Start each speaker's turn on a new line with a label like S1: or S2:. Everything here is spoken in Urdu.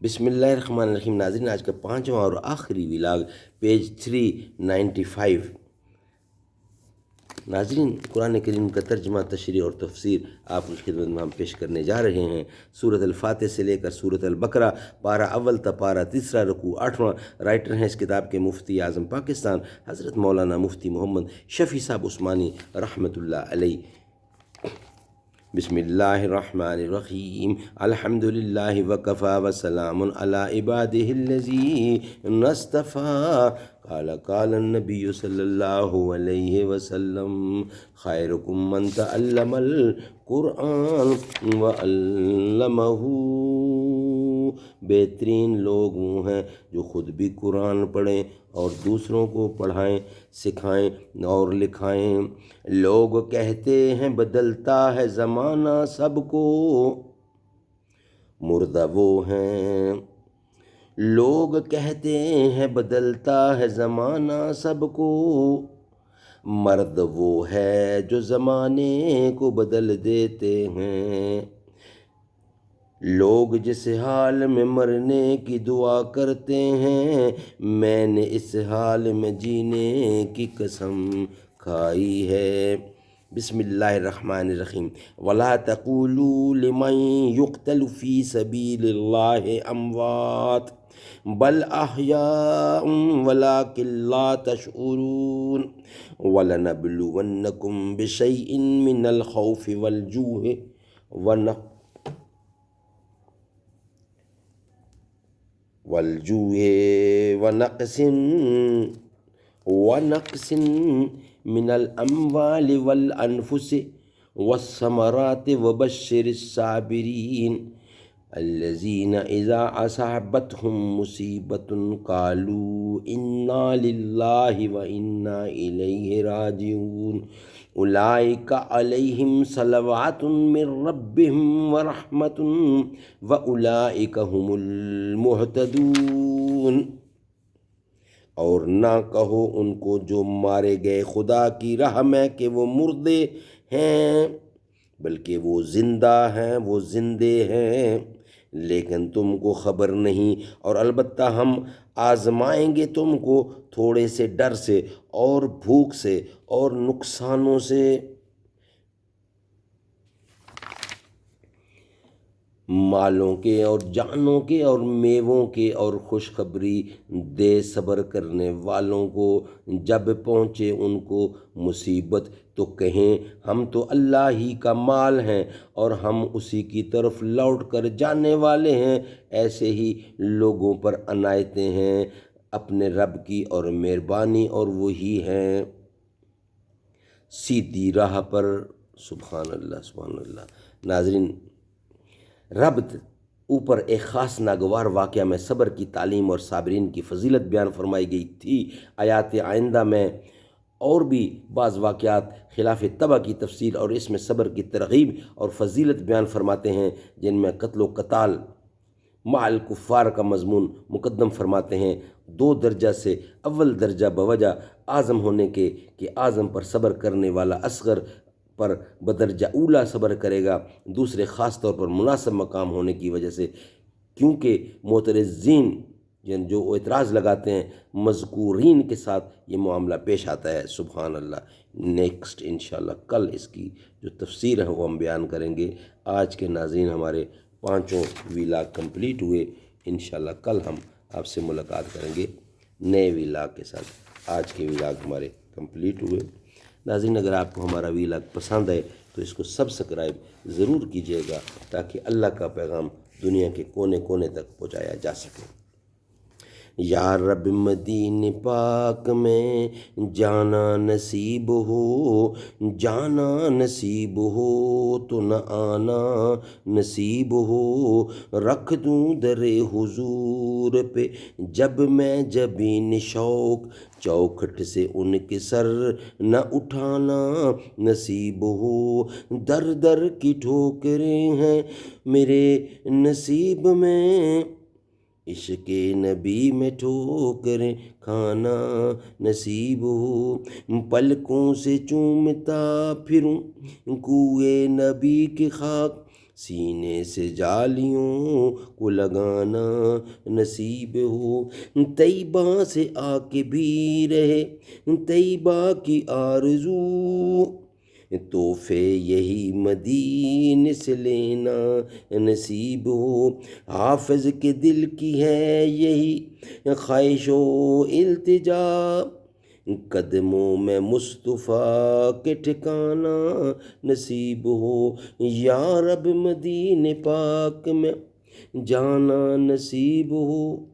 S1: بسم اللہ الرحمن الرحیم۔ ناظرین، آج کا 5واں اور آخری ولاگ پیج 395۔ ناظرین، قرآن کریم کا ترجمہ، تشریح اور تفسیر آپ کی خدمت میں ہم پیش کرنے جا رہے ہیں۔ سورۃ الفاتح سے لے کر سورۃ البقرہ، پارہ اول تا پارہ تیسرا، رکوع 8واں۔ رائٹر ہیں اس کتاب کے مفتی اعظم پاکستان حضرت مولانا مفتی محمد شفیع صاحب عثمانی رحمۃ اللہ علیہ۔ بسم اللہ الرحمن الرحیم۔ الحمد للہ وکفی وسلام علی عبادہ الذین اصطفی۔ قال النبی صلی اللہ علیہ وسلم خیرکم من تعلم القرآن وعلمہ۔ بہترین لوگ وہ ہیں جو خود بھی قرآن پڑھیں اور دوسروں کو پڑھائیں، سکھائیں اور لکھائیں۔ لوگ کہتے ہیں بدلتا ہے زمانہ سب کو، مردہ وہ ہیں۔ لوگ کہتے ہیں بدلتا ہے زمانہ سب کو، مرد وہ ہے جو زمانے کو بدل دیتے ہیں۔ لوگ جس حال میں مرنے کی دعا کرتے ہیں، میں نے اس حال میں جینے کی قسم کھائی ہے۔ بسم اللہ الرحمن الرحیم۔ وَلَا تَقُولُوا لِمَن يُقْتَلُ فِي سَبِيلِ اللَّهِ أَمْوَاتٌ بَلْ أَحْيَاءٌ وَلَٰكِن لَّا تَشْعُرُونَ۔ وَلَنَبْلُوَنَّكُم بِشَيْءٍ مِّنَ الْخَوْفِ وَالْجُوعِ ونقص من الأموال والأنفس والثمرات وبشر الصابرين الذين إذا أصابتهم مصيبة قالوا إنا لله وإنا إليه راجعون أولئك عليهم صلوات من ربهم ورحمة وأولئك هم المهتدون۔ اور نہ کہو ان کو جو مارے گئے خدا کی راہ میں کہ وہ مردے ہیں، بلکہ وہ زندہ ہیں، وہ زندے ہیں، لیکن تم کو خبر نہیں۔ اور البتہ ہم آزمائیں گے تم کو تھوڑے سے ڈر سے اور بھوک سے اور نقصانوں سے، مالوں کے اور جانوں کے اور میووں کے، اور خوشخبری دے صبر کرنے والوں کو۔ جب پہنچے ان کو مصیبت تو کہیں ہم تو اللہ ہی کا مال ہیں اور ہم اسی کی طرف لوٹ کر جانے والے ہیں۔ ایسے ہی لوگوں پر عنایتیں ہیں اپنے رب کی اور مہربانی، اور وہی ہیں سیدھی راہ پر۔ سبحان اللہ، سبحان اللہ۔ ناظرین، ربط اوپر ایک خاص ناگوار واقعہ میں صبر کی تعلیم اور صابرین کی فضیلت بیان فرمائی گئی تھی۔ آیات آئندہ میں اور بھی بعض واقعات خلاف طبع کی تفصیل اور اس میں صبر کی ترغیب اور فضیلت بیان فرماتے ہیں، جن میں قتل و قتال مع الکفار کا مضمون مقدم فرماتے ہیں۔ 2 درجہ سے اول درجہ بوجہ اعظم ہونے کے کہ اعظم پر صبر کرنے والا اصغر پر بدرجہ اولا صبر کرے گا، دوسرے خاص طور پر مناسب مقام ہونے کی وجہ سے، کیونکہ معترضین جو اعتراض لگاتے ہیں مذکورین کے ساتھ یہ معاملہ پیش آتا ہے۔ سبحان اللہ۔ نیکسٹ انشاءاللہ کل اس کی جو تفسیر ہے وہ ہم بیان کریں گے۔ آج کے ناظرین ہمارے 5 ولاگ کمپلیٹ ہوئے۔ انشاءاللہ کل ہم آپ سے ملاقات کریں گے نئے ولاگ کے ساتھ۔ آج کے ولاگ ہمارے کمپلیٹ ہوئے۔ ناظرین، اگر آپ کو ہمارا ولاگ پسند ہے تو اس کو سبسکرائب ضرور کیجیے گا تاکہ اللہ کا پیغام دنیا کے کونے کونے تک پہنچایا جا سکے۔ یا رب مدین پاک میں جانا نصیب ہو، جانا نصیب ہو تو نہ آنا نصیب ہو، رکھ دوں در حضور پہ جب میں جبین شوق، چوکھٹ سے ان کے سر نہ اٹھانا نصیب ہو۔ در در کی ٹھوکریں ہیں میرے نصیب میں، عشق نبی میں ٹھوکریں کھانا نصیب ہو۔ پلکوں سے چومتا پھروں کوئے نبی کی خاک، سینے سے جالیوں کو لگانا نصیب ہو، طیبہ سے آ کے بھی رہے طیبہ کی آرزو، تحفے یہی مدینے سے لینا نصیب ہو، حافظ کے دل کی ہے یہی خواہش و التجا، قدموں میں مصطفیٰ کے ٹھکانا نصیب ہو، یا رب مدینے پاک میں جانا نصیب ہو۔